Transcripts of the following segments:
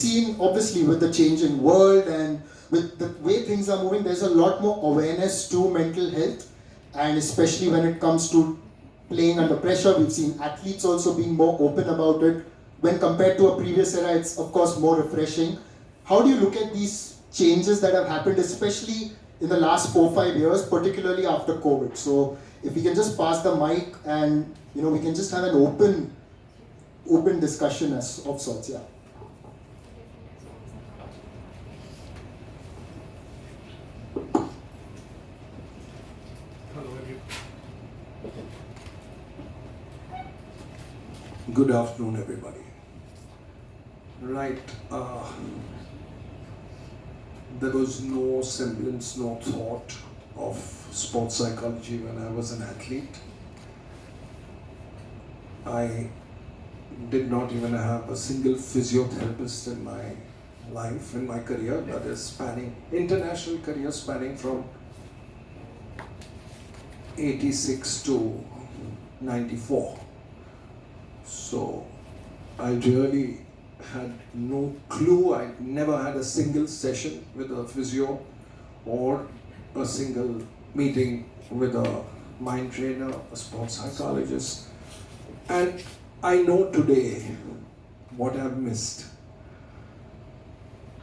seen, obviously, with the changing world and with the way things are moving, there's a lot more awareness to mental health, and especially when it comes to playing under pressure. We've seen athletes also being more open about it. When compared to a previous era, it's of course more refreshing. How do you look at these changes that have happened, especially in the last 4 or 5 years, particularly after COVID? So if we can just pass the mic and we can just have an open discussion of sorts, yeah. Good afternoon, everybody. Right, there was no semblance, no thought of sports psychology when I was an athlete. I did not even have a single physiotherapist in my life, in my career, that is international career spanning from 86 to 94. So I really had no clue. I never had a single session with a physio or a single meeting with a mind trainer, a sports psychologist. And I know today what I've missed.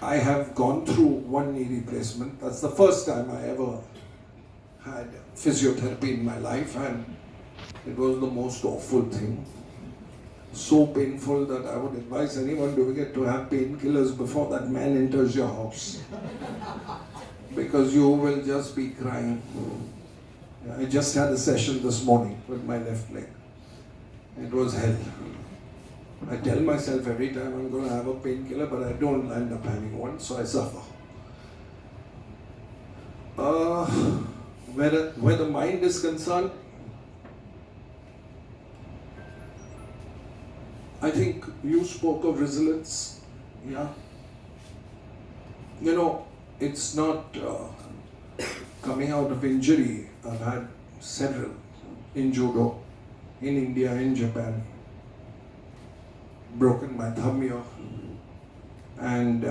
I have gone through one knee replacement. That's the first time I ever had physiotherapy in my life, and it was the most awful thing. So painful that I would advise anyone doing it to have painkillers before that man enters your house, because you will just be crying. I just had a session this morning with my left leg. It was hell. I tell myself every time I'm going to have a painkiller, but I don't end up having one, so I suffer. Where the mind is concerned, I think you spoke of resilience, yeah. It's not coming out of injury. I've had several in judo, in India, in Japan, broken my thumb here, and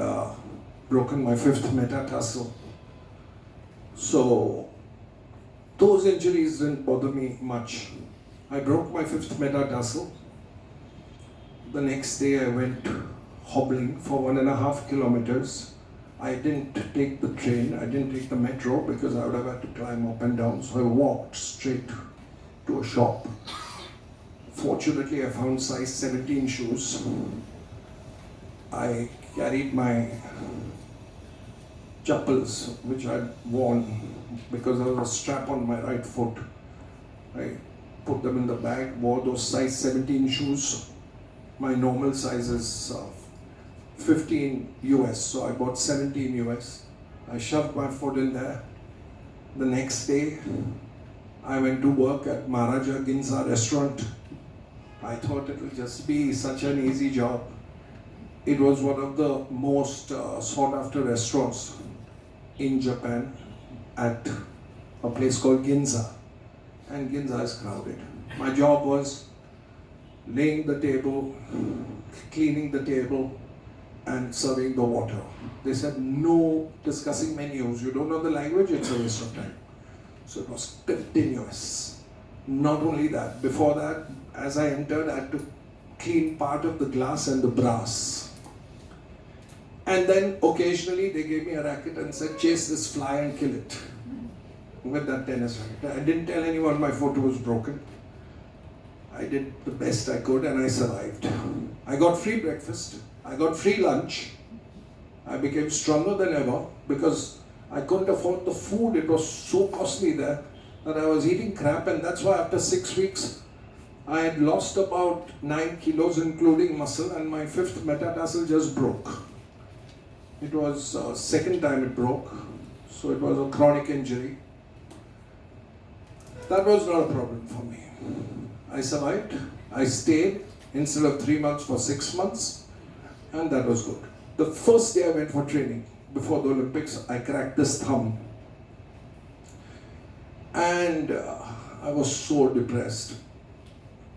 broken my 5th metatarsal. So those injuries didn't bother me much. I broke my 5th metatarsal. The next day I went hobbling for 1.5 kilometers. I didn't take the train, I didn't take the metro because I would have had to climb up and down, so I walked straight to a shop. Fortunately, I found size 17 shoes. I carried my chappals, which I'd worn because there was a strap on my right foot. I put them in the bag, wore those size 17 shoes. My normal size is 15 US, so I bought 17 US. I shoved my foot in there. The next day, I went to work at Maharaja Ginza restaurant. I thought it would just be such an easy job. It was one of the most sought after restaurants in Japan at a place called Ginza. And Ginza is crowded. My job was laying the table, cleaning the table, and serving the water. They said no discussing menus. You don't know the language, it's a waste of time. So it was continuous. Not only that, before that, as I entered, I had to clean part of the glass and the brass. And then occasionally they gave me a racket and said, chase this fly and kill it with that tennis racket. I didn't tell anyone my foot was broken. I did the best I could and I survived. I got free breakfast, I got free lunch. I became stronger than ever because I couldn't afford the food. It was so costly there that I was eating crap, and that's why after 6 weeks I had lost about 9 kilos including muscle, and my 5th metatarsal just broke. It was second time it broke, so it was a chronic injury. That was not a problem for me. I survived. I stayed instead of 3 months for 6 months, and that was good. The first day I went for training before the Olympics, I cracked this thumb, and I was so depressed.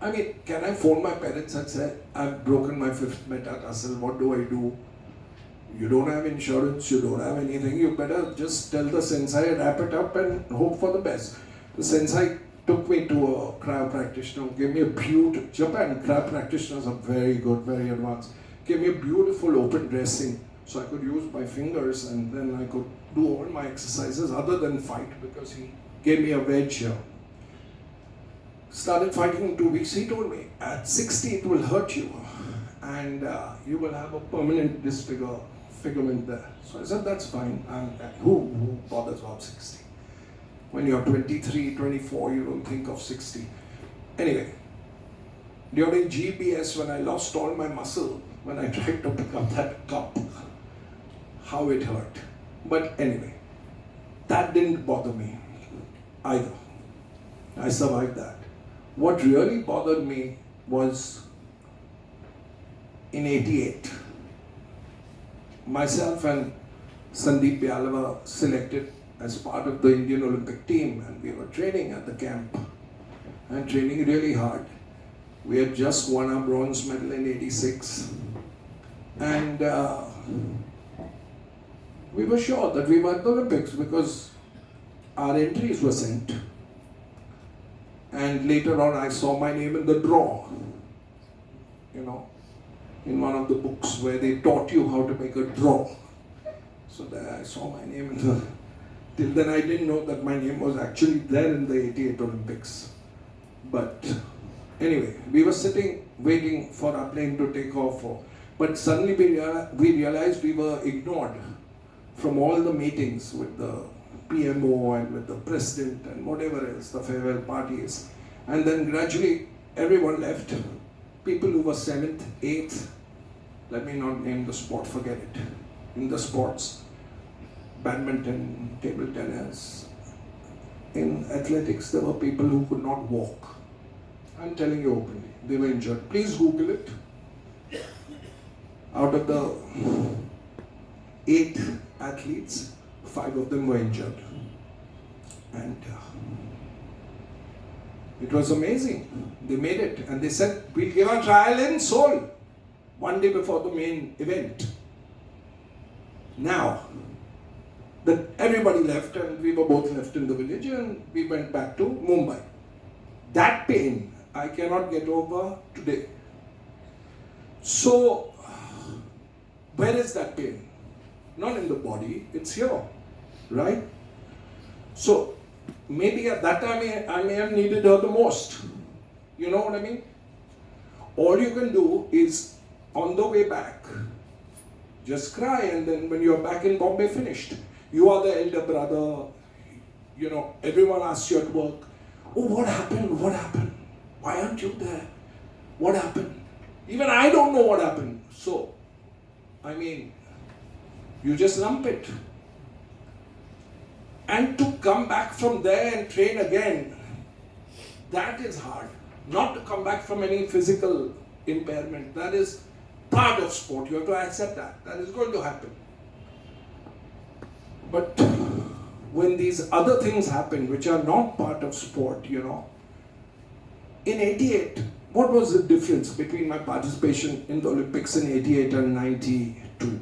Can I phone my parents and say, I've broken my 5th metatarsal, what do I do? You don't have insurance, you don't have anything, you better just tell the sensei, wrap it up and hope for the best. The sensei took me to a cryo practitioner, gave me a beautiful, Japan cryo practitioners are very good, very advanced, gave me a beautiful open dressing so I could use my fingers and then I could do all my exercises other than fight because he gave me a wedge here. Started fighting in 2 weeks, he told me, at 60 it will hurt you and you will have a permanent disfigurement there. So I said, that's fine, who bothers about 60? When you're 23, 24, you don't think of 60. Anyway, during GBS when I lost all my muscle, when I tried to pick up that cup, how it hurt. But anyway, that didn't bother me either. I survived that. What really bothered me was in '88. Myself and Sandeep Yadav were selected as part of the Indian Olympic team and we were training at the camp and training really hard. We had just won our bronze medal in '86 and we were sure that we were at the Olympics because our entries were sent. And later on I saw my name in the draw, you know, in one of the books where they taught you how to make a draw. So there I saw my name in the, till then I didn't know that my name was actually there in the '88 Olympics. But anyway, we were sitting waiting for our plane to take off, but suddenly we realized we were ignored from all the meetings with the PMO and with the president and whatever else, the farewell parties. And then gradually everyone left. People who were 7th, 8th, let me not name the sport, forget it. In the sports, badminton, table tennis, in athletics, there were people who could not walk. I'm telling you openly, they were injured. Please Google it. Out of the 8 athletes, 5 of them were injured. And it was amazing. They made it and they said, we'll give a trial in Seoul, one day before the main event. Now, that everybody left and we were both left in the village and we went back to Mumbai. That pain I cannot get over today. So, where is that pain? Not in the body, it's here, right? So, maybe at that time I may have needed her the most. You know what I mean? All you can do is, on the way back, just cry and then when you're back in Bombay, finished. You are the elder brother, you know, everyone asks you at work, oh, what happened? What happened? Why aren't you there? What happened? Even I don't know what happened. So, I mean, you just lump it. And to come back from there and train again, that is hard. Not to come back from any physical impairment. That is part of sport. You have to accept that. That is going to happen. But when these other things happen, which are not part of sport, you know, in '88, what was the difference between my participation in the Olympics in '88 and '92?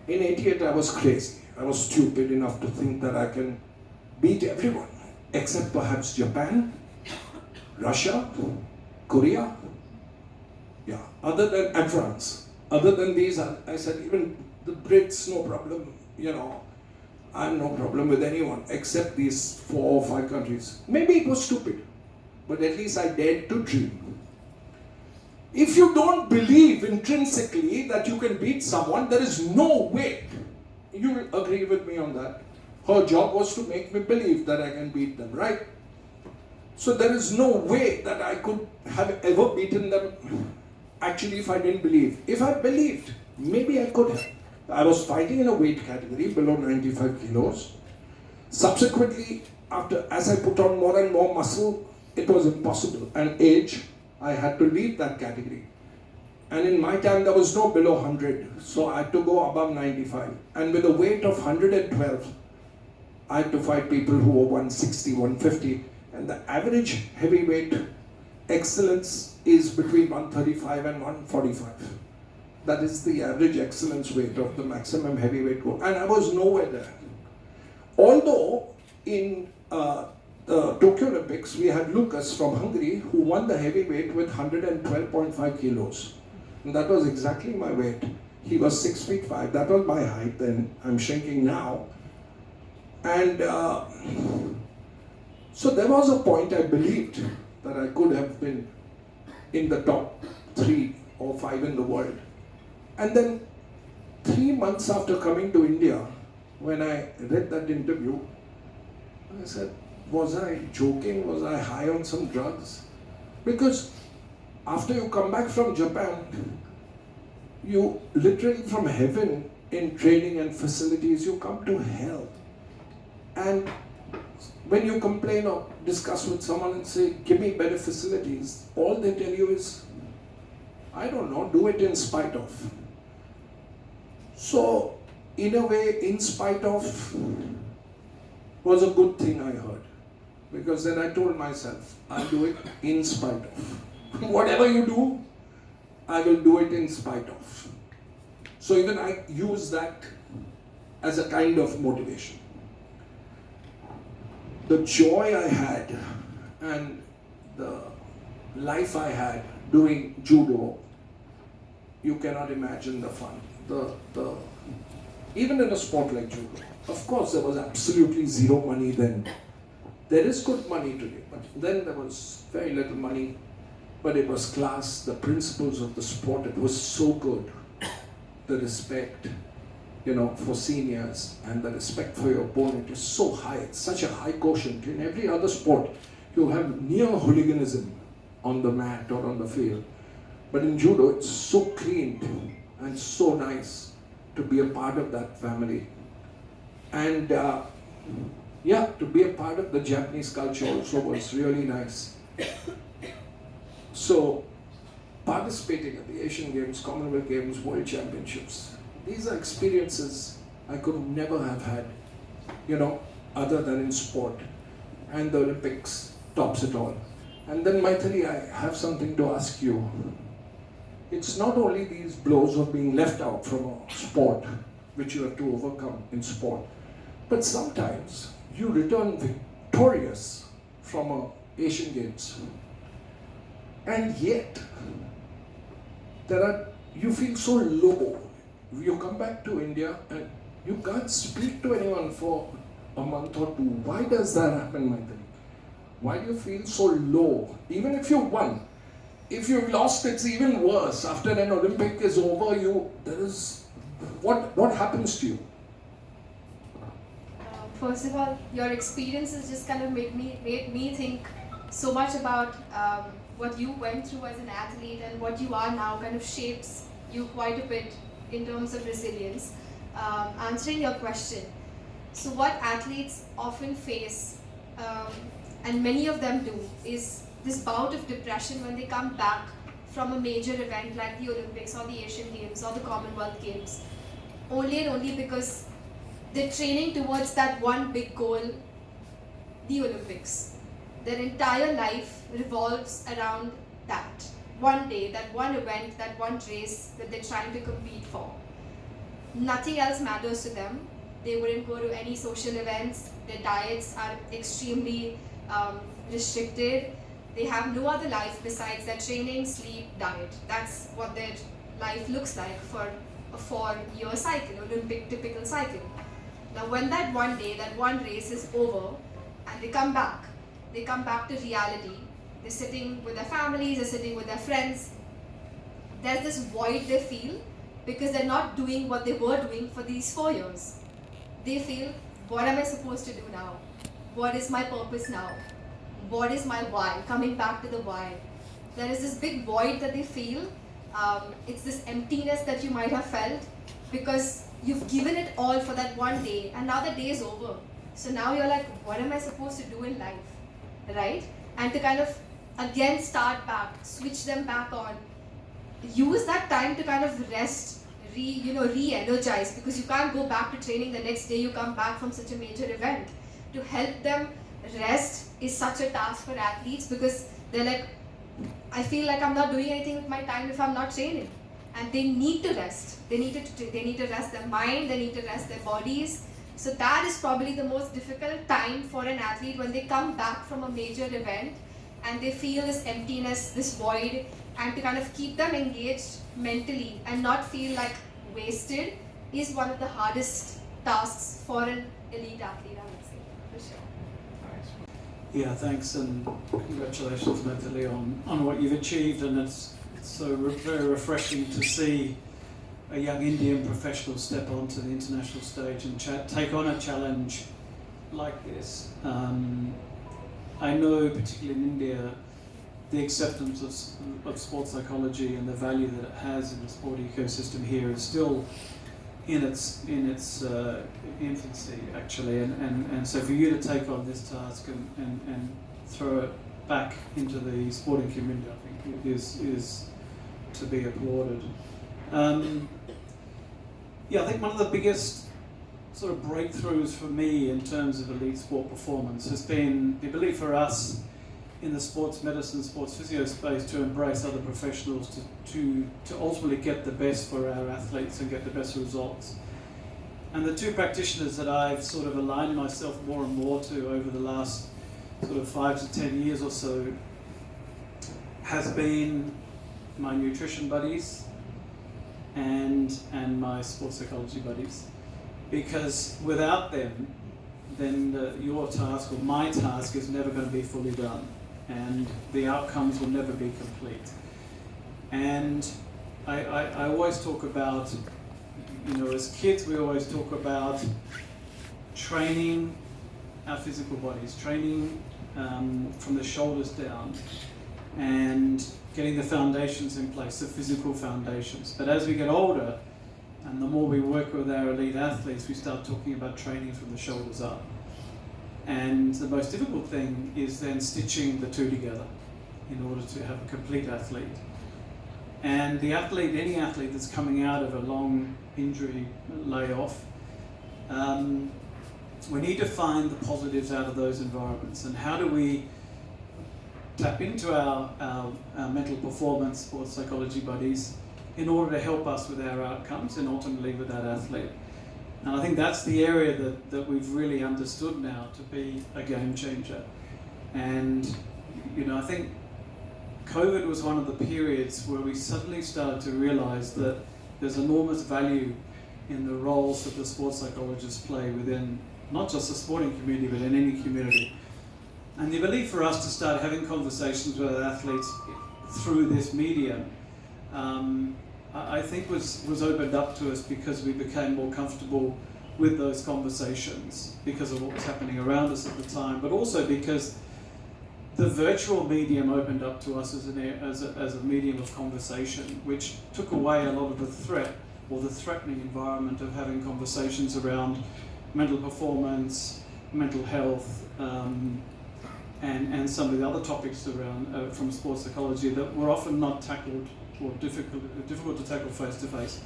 In '88, I was crazy. I was stupid enough to think that I can beat everyone, except perhaps Japan, Russia, Korea, and France. Other than these, I said, even the Brits, no problem, you know, I'm no problem with anyone, except these 4 or 5 countries. Maybe it was stupid, but at least I dared to dream. If you don't believe intrinsically that you can beat someone, there is no way. You will agree with me on that. Her job was to make me believe that I can beat them, right? So there is no way that I could have ever beaten them, actually, if I didn't believe. If I believed, maybe I could have. I was fighting in a weight category below 95 kilos. Subsequently, as I put on more and more muscle, it was impossible. And age, I had to leave that category. And in my time, there was no below 100. So I had to go above 95. And with a weight of 112, I had to fight people who were 160, 150. And the average heavyweight excellence is between 135 and 145. That is the average excellence weight of the maximum heavyweight group. And I was nowhere there. Although in the Tokyo Olympics, we had Lucas from Hungary who won the heavyweight with 112.5 kilos. And that was exactly my weight. He was 6 feet 5. That was my height then. I'm shrinking now. And so there was a point I believed that I could have been in the top 3 or 5 in the world. And then 3 months after coming to India, when I read that interview, I said, was I joking? Was I high on some drugs? Because after you come back from Japan, you literally from heaven in training and facilities, you come to hell. And when you complain or discuss with someone and say, give me better facilities, all they tell you is, I don't know, do it in spite of. So, in a way, in spite of was a good thing I heard. Because then I told myself, I'll do it in spite of. Whatever you do, I will do it in spite of. So even I use that as a kind of motivation. The joy I had and the life I had doing judo, you cannot imagine the fun. Even in a sport like judo, of course there was absolutely zero money then. There is good money today, but then there was very little money, but it was class, the principles of the sport, it was so good. The respect, for seniors and the respect for your opponent is so high, it's such a high quotient. In every other sport, you have near hooliganism on the mat or on the field. But in judo, it's so clean and so nice to be a part of that family. And to be a part of the Japanese culture also was really nice. So, participating at the Asian Games, Commonwealth Games, World Championships, these are experiences I could never have had, other than in sport. And the Olympics tops it all. And then Maithili, I have something to ask you. It's not only these blows of being left out from a sport, which you have to overcome in sport, but sometimes you return victorious from an Asian Games. And yet, you feel so low. You come back to India and you can't speak to anyone for a month or two. Why does that happen, Maithili? Why do you feel so low? Even if you won, if you lost, it's even worse. After an Olympic is over, what happens to you? First of all, your experiences just kind of made me think so much about what you went through as an athlete, and what you are now kind of shapes you quite a bit in terms of resilience. Answering your question, so what athletes often face, and many of them do, is this bout of depression when they come back from a major event like the Olympics or the Asian Games or the Commonwealth Games, only and only because they're training towards that one big goal, the Olympics. Their entire life revolves around that one day, that one event, that one race that they're trying to compete for. Nothing else matters to them. They wouldn't go to any social events. Their diets are extremely restricted. They have no other life besides their training, sleep, diet. That's what their life looks like for a 4-year cycle, Olympic typical cycle. Now when that one day, that one race is over, and they come back to reality, they're sitting with their families, they're sitting with their friends, there's this void they feel because they're not doing what they were doing for these 4 years. They feel, what am I supposed to do now? What is my purpose now? What is my why? Coming back to the why. There is this big void that they feel. It's this emptiness that you might have felt because you've given it all for that one day, and now the day is over. So now you're like, what am I supposed to do in life? Right? And to kind of again start back, switch them back on, use that time to kind of rest, re-energize, because you can't go back to training the next day you come back from such a major event. To help them rest is such a task for athletes because they're like, I feel like I'm not doing anything with my time if I'm not training. and they need to rest. They need to rest their mind, they need to rest their bodies. So that is probably the most difficult time for an athlete when they come back from a major event and they feel this emptiness, this void, and to kind of keep them engaged mentally and not feel like wasted is one of the hardest tasks for an elite athlete, I would say, for sure. Yeah, thanks, and congratulations, Maithili, on what you've achieved, and it's so very refreshing to see a young Indian professional step onto the international stage and take on a challenge like this. I know, particularly in India, the acceptance of sports psychology and the value that it has in the sport ecosystem here is still in its infancy, actually, and so for you to take on this task and throw it back into the sporting community, I think is to be applauded. Yeah, I think one of the biggest sort of breakthroughs for me in terms of elite sport performance has been the ability for us in the sports medicine, sports physio space to embrace other professionals to ultimately get the best for our athletes and get the best results. And the two practitioners that I've sort of aligned myself more and more to over the last sort of 5 to 10 years or so has been my nutrition buddies and my sports psychology buddies. Because without them, then your task or my task is never going to be fully done, and the outcomes will never be complete. And I always talk about, as kids we always talk about training our physical bodies, training from the shoulders down, and getting the foundations in place, the physical foundations. But as we get older, and the more we work with our elite athletes, we start talking about training from the shoulders up. And the most difficult thing is then stitching the two together in order to have a complete athlete. And the athlete, any athlete that's coming out of a long injury layoff, we need to find the positives out of those environments. And how do we tap into our mental performance sports psychology buddies in order to help us with our outcomes and ultimately with that athlete? And I think that's the area that we've really understood now to be a game changer. And I think COVID was one of the periods where we suddenly started to realize that there's enormous value in the roles that the sports psychologists play within not just the sporting community but in any community. And the ability for us to start having conversations with our athletes through this medium I think was opened up to us because we became more comfortable with those conversations because of what was happening around us at the time, but also because the virtual medium opened up to us as a medium of conversation, which took away a lot of the threat or the threatening environment of having conversations around mental performance, mental health, and some of the other topics around from sports psychology that were often not tackled or difficult to tackle face to face.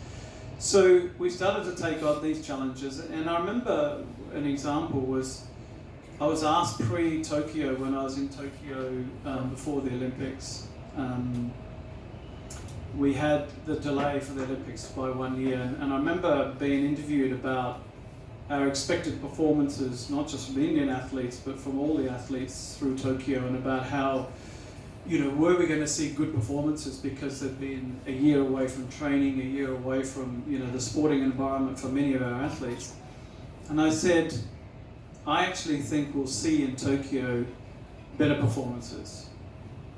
So we started to take on these challenges, and I remember an example was I was asked pre-Tokyo, when I was in Tokyo before the Olympics. We had the delay for the Olympics by 1 year, and I remember being interviewed about our expected performances, not just from the Indian athletes, but from all the athletes through Tokyo, and about how, were we going to see good performances because they'd been a year away from training, a year away from, the sporting environment for many of our athletes. And I said, I actually think we'll see in Tokyo better performances,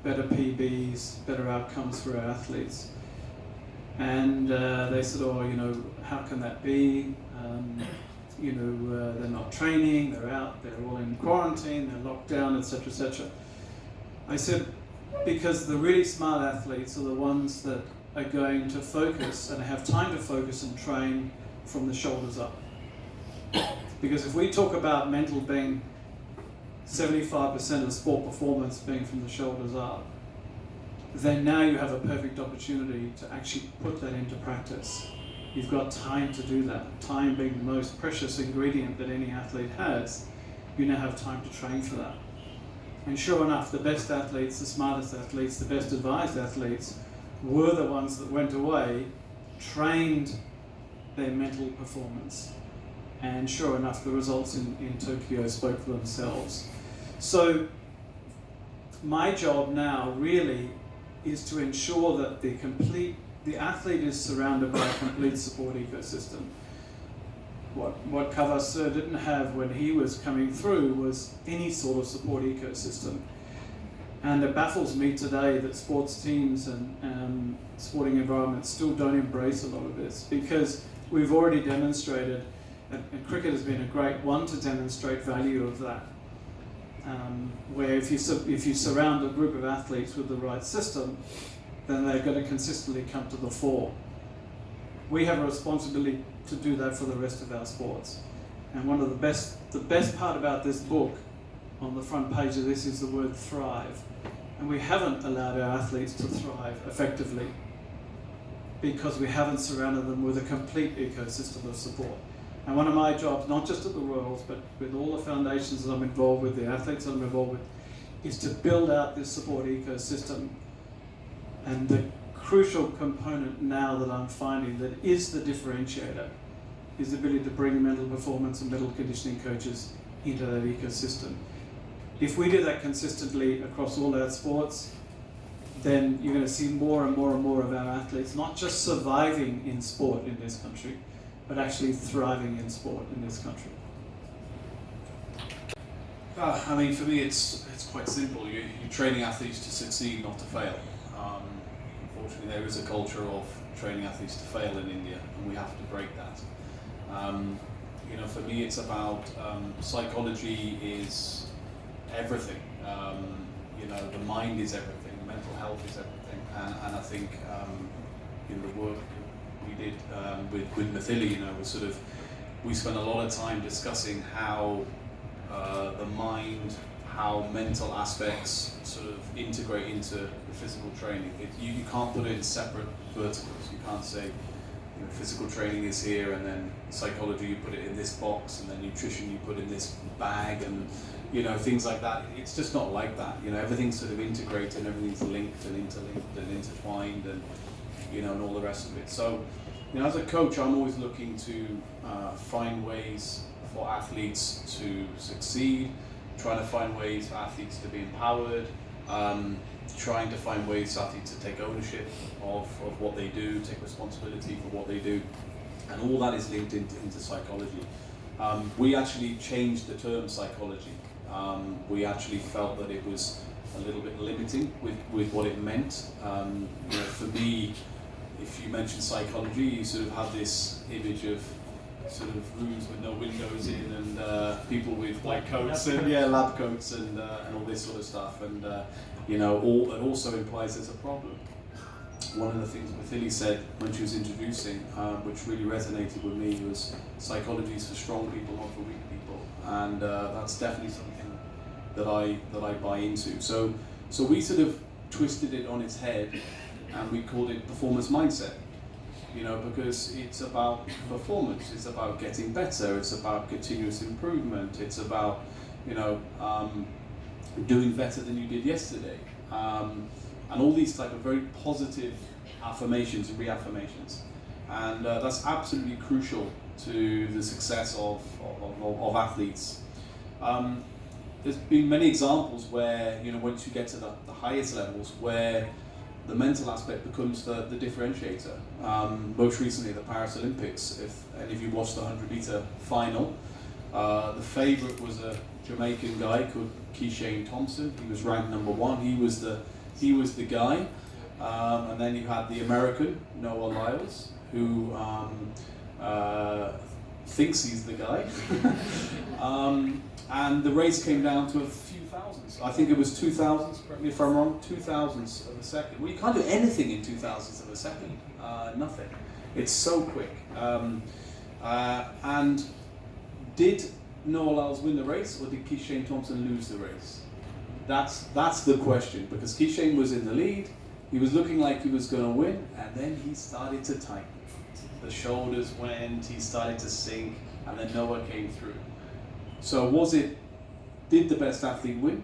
better PBs, better outcomes for our athletes. And they said, how can that be? They're not training, they're out, they're all in quarantine, they're locked down, etc., etc. I said, because the really smart athletes are the ones that are going to focus and have time to focus and train from the shoulders up. Because if we talk about mental being 75% of sport performance being from the shoulders up, then now you have a perfect opportunity to actually put that into practice. You've got time to do that. Time being the most precious ingredient that any athlete has, you now have time to train for that. And sure enough, the best athletes, the smartest athletes, the best advised athletes were the ones that went away trained their mental performance. And sure enough, the results in Tokyo spoke for themselves. So my job now really is to ensure that the athlete is surrounded by a complete support ecosystem. What Cawas didn't have when he was coming through was any sort of support ecosystem. And it baffles me today that sports teams and sporting environments still don't embrace a lot of this, because we've already demonstrated, and cricket has been a great one to demonstrate value of that, where if you surround a group of athletes with the right system, then they're going to consistently come to the fore. We have a responsibility to do that for the rest of our sports. And one of the best part about this book, on the front page of this, is the word thrive. And we haven't allowed our athletes to thrive effectively because we haven't surrounded them with a complete ecosystem of support. And one of my jobs, not just at the Royals, but with all the foundations that I'm involved with, the athletes that I'm involved with, is to build out this support ecosystem. And the crucial component now that I'm finding that is the differentiator is the ability to bring mental performance and mental conditioning coaches into that ecosystem. If we do that consistently across all our sports, then you're going to see more and more and more of our athletes not just surviving in sport in this country, but actually thriving in sport in this country. I mean, for me, it's quite simple. You're training athletes to succeed, not to fail. Unfortunately, there is a culture of training athletes to fail in India, and we have to break that. For me, it's about psychology is everything. The mind is everything. Mental health is everything, and I think the work we did with Maithili, we spent a lot of time discussing how the mind, how mental aspects sort of integrate into the physical training. You can't put it in separate verticals. You can't say physical training is here, and then psychology you put it in this box, and then nutrition you put in this bag, and things like that. It's just not like that. Everything's sort of integrated, and everything's linked and interlinked and intertwined, and and all the rest of it. So as a coach, I'm always looking to find ways for athletes to succeed, trying to find ways for athletes to be empowered, trying to find ways for athletes to take ownership of what they do, take responsibility for what they do, and all that is linked into psychology. We actually changed the term psychology. We actually felt that it was a little bit limiting with what it meant. For me, if you mention psychology, you sort of have this image of sort of rooms with no windows in, and people with white coats and lab coats and all this sort of stuff, and it also implies there's a problem. One of the things Maithili said when she was introducing, which really resonated with me, was psychology is for strong people, not for weak people, and that's definitely something that I buy into. So we sort of twisted it on its head, and we called it performance mindset. Because it's about performance, it's about getting better, it's about continuous improvement, it's about, doing better than you did yesterday. And all these type of very positive affirmations and reaffirmations. And that's absolutely crucial to the success of athletes. There's been many examples where, once you get to the highest levels, where the mental aspect becomes the differentiator. Most recently, the Paris Olympics, if any of you watched the 100-meter final, the favourite was a Jamaican guy called Keishane Thompson. He was ranked number 1. He was the guy. And then you had the American, Noah Lyles, who thinks he's the guy. And the race came down to a few thousandths. I think it was 2,000ths, correct me if I'm wrong, 2,000ths of a second. Well, you can't do anything in 2,000ths of a second. Nothing. It's so quick. And did Noah Lyles win the race, or did Keishane Thompson lose the race? That's the question, because Keishane was in the lead, he was looking like he was going to win, and then he started to tighten. The shoulders went, he started to sink, and then Noah came through. So did the best athlete win,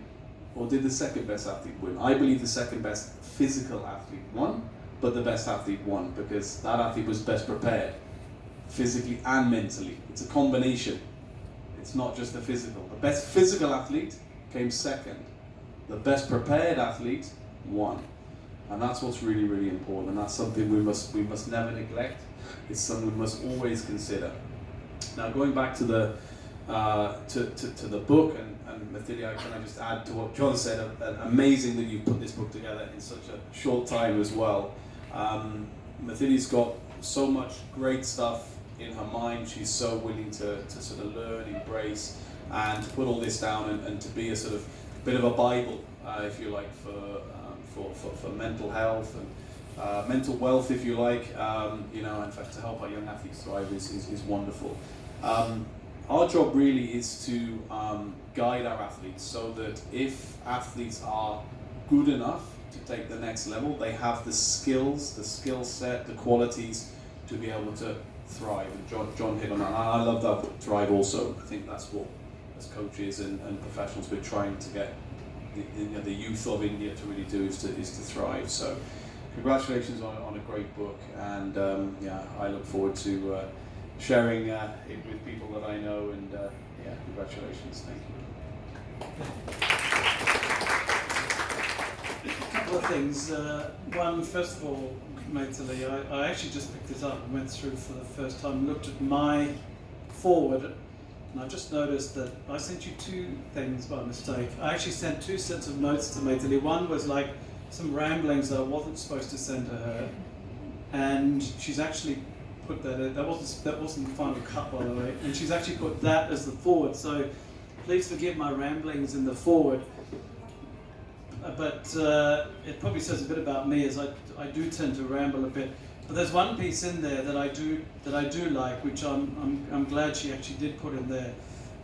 or did the second best athlete win? I believe the second best physical athlete won, but the best athlete won, because that athlete was best prepared, physically and mentally. It's a combination. It's not just the physical. The best physical athlete came second. The best prepared athlete won. And that's what's really, really important. And that's something we must never neglect. It's something we must always consider. Now, going back to the to the book, and Maithili, can I just add to what John said? Amazing that you put this book together in such a short time as well. Maithili's got so much great stuff in her mind. She's so willing to sort of learn, embrace, and to put all this down and to be a sort of bit of a Bible, if you like, for mental health and mental wealth, if you like. In fact, to help our young athletes thrive is wonderful. Our job really is to guide our athletes so that if athletes are good enough to take the next level, they have the skills, the skill set, the qualities to be able to thrive. And John hit on that. I love that, thrive also. I think that's what, as coaches and professionals, we're trying to get the youth of India to really do is to thrive. So congratulations on a great book, and I look forward to sharing it with people that I know, and congratulations. Thank you. A couple of things. One, first of all, Maithili, I actually just picked this up and went through for the first time, looked at my forward, and I just noticed that I sent you two things by mistake. I actually sent two sets of notes to Maithili. One was like some ramblings that I wasn't supposed to send to her, and she's actually put that in. That wasn't the final cut, by the way, and she's actually put that as the forward. So please forgive my ramblings in the forward, but it probably says a bit about me, as I do tend to ramble a bit. But there's one piece in there that I do like, which I'm glad she actually did put in there,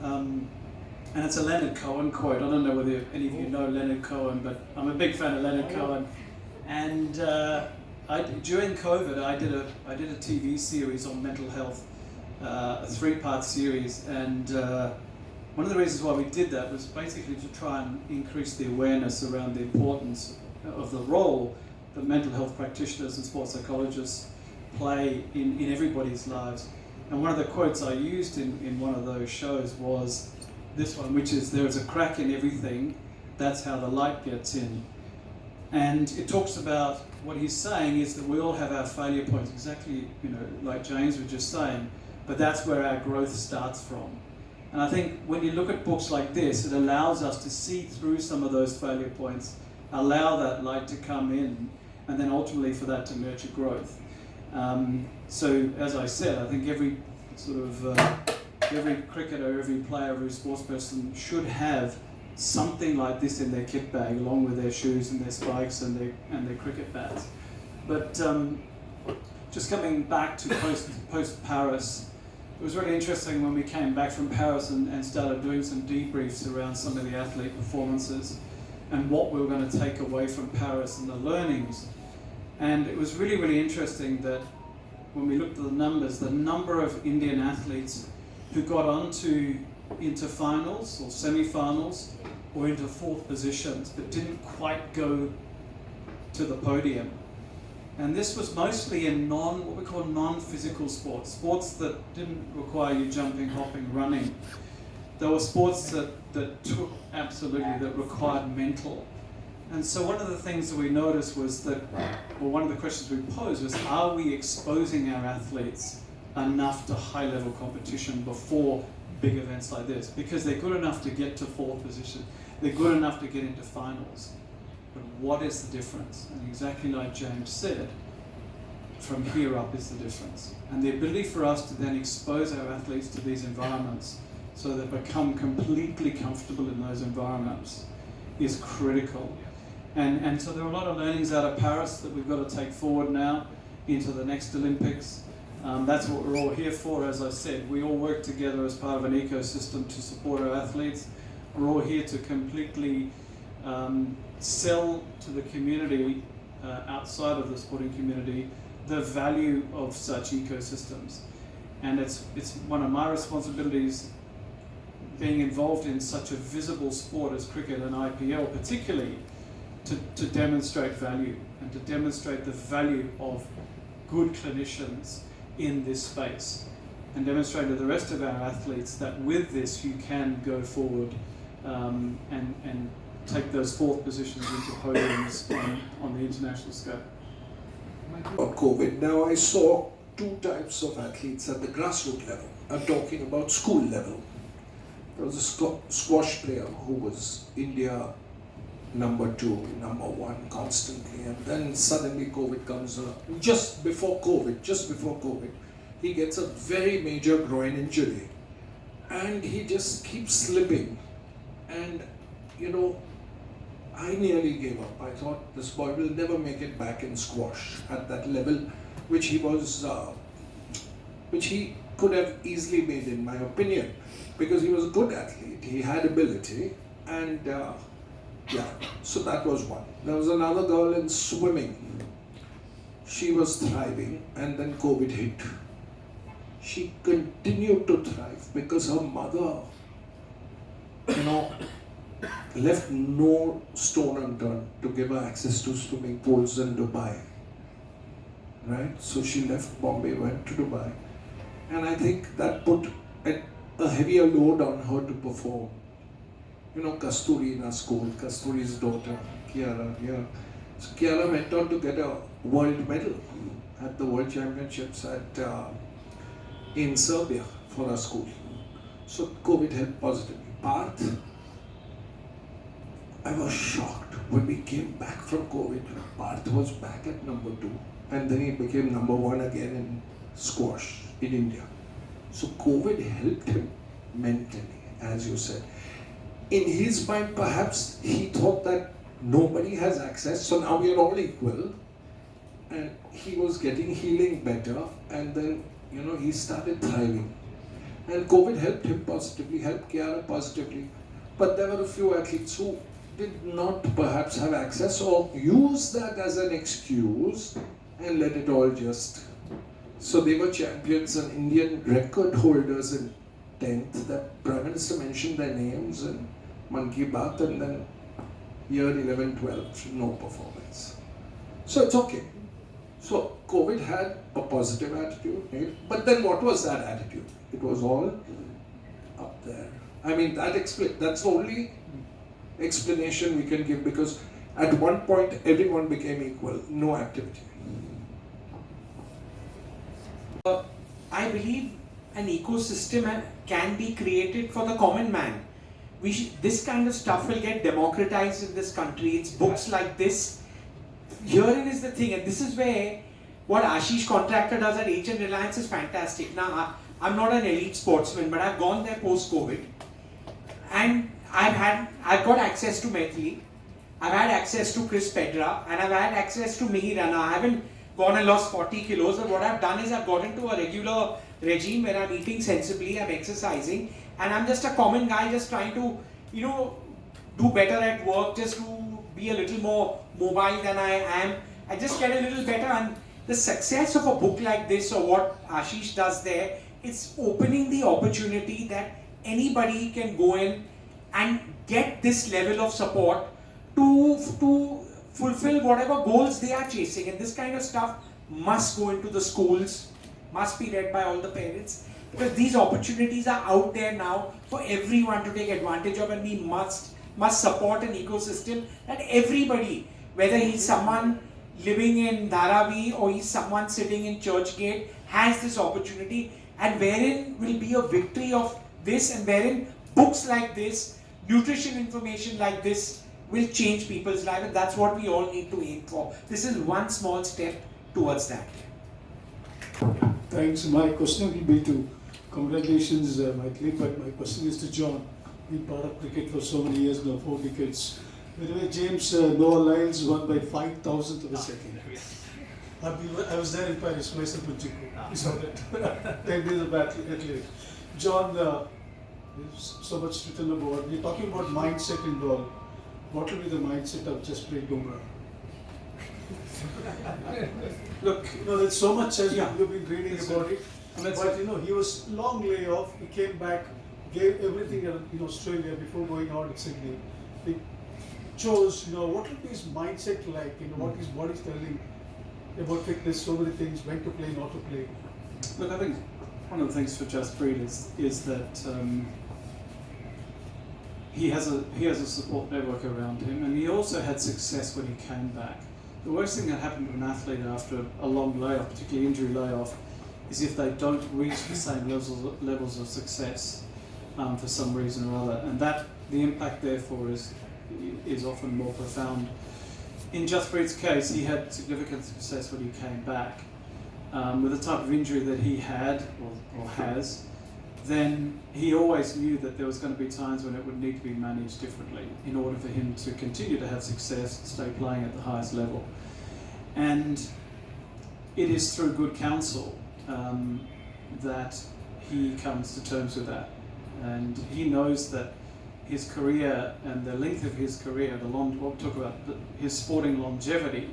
and it's a Leonard Cohen quote. I don't know whether any of you know Leonard Cohen, but I'm a big fan of Leonard Cohen. And during COVID, I did a TV series on mental health, a 3-part series, and one of the reasons why we did that was basically to try and increase the awareness around the importance of the role that mental health practitioners and sports psychologists play in everybody's lives. And one of the quotes I used in one of those shows was this one, which is, "There is a crack in everything, that's how the light gets in." And it talks about, what he's saying is that we all have our failure points, exactly, like James was just saying, but that's where our growth starts from. And I think when you look at books like this, it allows us to see through some of those failure points, allow that light to come in, and then ultimately for that to nurture growth. So as I said, I think every cricketer, every player, every sports person should have something like this in their kit bag, along with their shoes and their spikes and their cricket bats. But just coming back to post Paris, it was really interesting when we came back from Paris and started doing some debriefs around some of the athlete performances and what we were going to take away from Paris and the learnings. And it was really, really interesting that when we looked at the numbers, the number of Indian athletes who got into finals or semi-finals or into 4th positions but didn't quite go to the podium. And this was mostly in what we call non-physical sports that didn't require you jumping, hopping, running. There were sports that took absolutely, that required mental. And so one of the things that we noticed was that, well, one of the questions we posed was, are we exposing our athletes enough to high-level competition before big events like this? Because they're good enough to get to 4th position, they're good enough to get into finals. But what is the difference? And exactly like James said, from here up is the difference. And the ability for us to then expose our athletes to these environments so they become completely comfortable in those environments is critical. And so there are a lot of learnings out of Paris that we've got to take forward now into the next Olympics. That's what we're all here for, as I said. We all work together as part of an ecosystem to support our athletes. We're all here to completely sell to the community, outside of the sporting community, the value of such ecosystems. And it's one of my responsibilities, being involved in such a visible sport as cricket and IPL particularly, to demonstrate value and to demonstrate the value of good clinicians in this space, and demonstrate to the rest of our athletes that with this you can go forward and take those fourth positions into podiums on the international scale. About COVID, now I saw two types of athletes at the grassroots level. I'm talking about school level. There was a squash player who was India number 2, number 1 constantly, and then suddenly COVID comes along. Just before COVID, he gets a very major groin injury, and he just keeps slipping. And I nearly gave up. I thought this boy will never make it back in squash at that level, which he was, which he could have easily made, in my opinion, because he was a good athlete. He had ability, and so that was one. There was another girl in swimming. She was thriving, and then COVID hit. She continued to thrive because her mother, left no stone unturned to give her access to swimming pools in Dubai. Right? So she left Bombay, went to Dubai. And I think that put a heavier load on her to perform. Kasturi in our school, Kasturi's daughter, Kiara. Yeah. So Kiara went on to get a world medal at the World Championships in Serbia for our school. So COVID helped positively. Parth, I was shocked when we came back from COVID. Parth was back at number 2, and then he became number 1 again in squash in India. So COVID helped him mentally, as you said. In his mind, perhaps he thought that nobody has access, so now we are all equal. And he was getting healing better, and then he started thriving. And COVID helped him positively, helped Kiara positively. But there were a few athletes who did not perhaps have access or use that as an excuse and let it all just. So they were champions and Indian record holders in 10th. The Prime Minister mentioned their names in Man Ki Baat, and then year 11, 12, no performance. So it's okay. So COVID had a positive attitude, but then what was that attitude? It was all up there. I mean, that's the only explanation we can give, because at one point everyone became equal, no activity. I believe an ecosystem can be created for the common man. This kind of stuff will get democratized in this country. It's books like this. Herein is the thing, and this is where what Ashish Contractor does at HN Reliance is fantastic. Now, I'm not an elite sportsman, but I've gone there post-COVID, and I've got access to Maithili, I've had access to Chris Pedra, and I've had access to Mihi Rana. I haven't gone and lost 40 kilos, but what I've done is I've got into a regular regime where I'm eating sensibly, I'm exercising, and I'm just a common guy just trying to, do better at work, just to be a little more mobile than I am. I just get a little better, and the success of a book like this, or what Ashish does there, it's opening the opportunity that anybody can go in and get this level of support to fulfill whatever goals they are chasing. And this kind of stuff must go into the schools, must be read by all the parents, because these opportunities are out there now for everyone to take advantage of, and we must support an ecosystem that everybody, whether he's someone living in Dharavi or he's someone sitting in Churchgate, has this opportunity, and wherein will be a victory of this, and wherein books like this, nutrition information like this will change people's life, and that's what we all need to aim for. This is one small step towards that. Thanks. My question will be to, congratulations Maithili, but my question is to John. Been part of cricket for so many years now, 4 decades. By the way, James, Noah Lyles won by 5,000th of a second. I was there in Paris, myself and Chico. We saw that. 10 days of athlete. John, there's so much written about. We're talking about mindset involved. What will be the mindset of Jasprit Bumrah? Look, there's so much as you've been reading about it. But he was long layoff. He came back, gave everything in Australia before going out in Sydney. chose, what will be his mindset like, what his body's telling about fitness, so many things, when to play, not to play. Look, I think one of the things for Jaspreet is that he has a support network around him, and he also had success when he came back. The worst thing that happened to an athlete after a long layoff, particularly injury layoff, is if they don't reach the same levels of success for some reason or other, and that the impact therefore is often more profound. In Jaspreet's case, he had significant success when he came back. With the type of injury that he had or has, then he always knew that there was going to be times when it would need to be managed differently in order for him to continue to have success, stay playing at the highest level. And it is through good counsel that he comes to terms with that. And he knows that his career and the length of his career, what we talk about, his sporting longevity,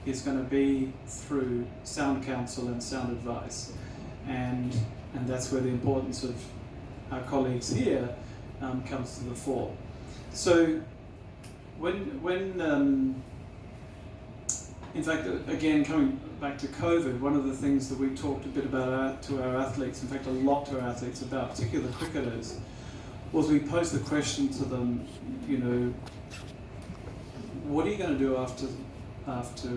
is going to be through sound counsel and sound advice. And that's where the importance of our colleagues here comes to the fore. So when in fact, again, coming back to COVID, one of the things that we talked a bit about to our athletes, in fact a lot to our athletes about, particularly the cricketers, was we posed the question to them, what are you going to do after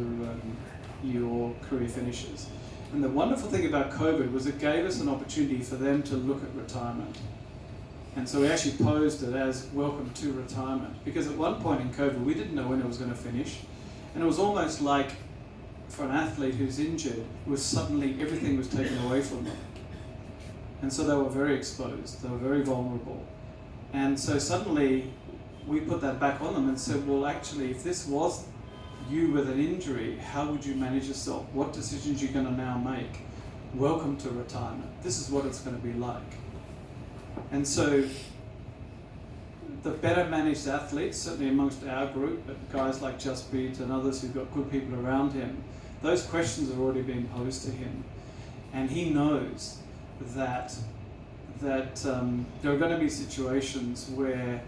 your career finishes? And the wonderful thing about COVID was it gave us an opportunity for them to look at retirement. And so we actually posed it as welcome to retirement, because at one point in COVID we didn't know when it was going to finish, and it was almost like for an athlete who's injured, it was suddenly everything was taken away from them. And so they were very exposed, they were very vulnerable. And so suddenly we put that back on them and said, well actually if this was you with an injury, how would you manage yourself? What decisions are you going to now make? Welcome to retirement. This is what it's going to be like. And so the better managed athletes, certainly amongst our group, but guys like Jaspreet and others who've got good people around him, those questions have already been posed to him. And he knows that there are going to be situations where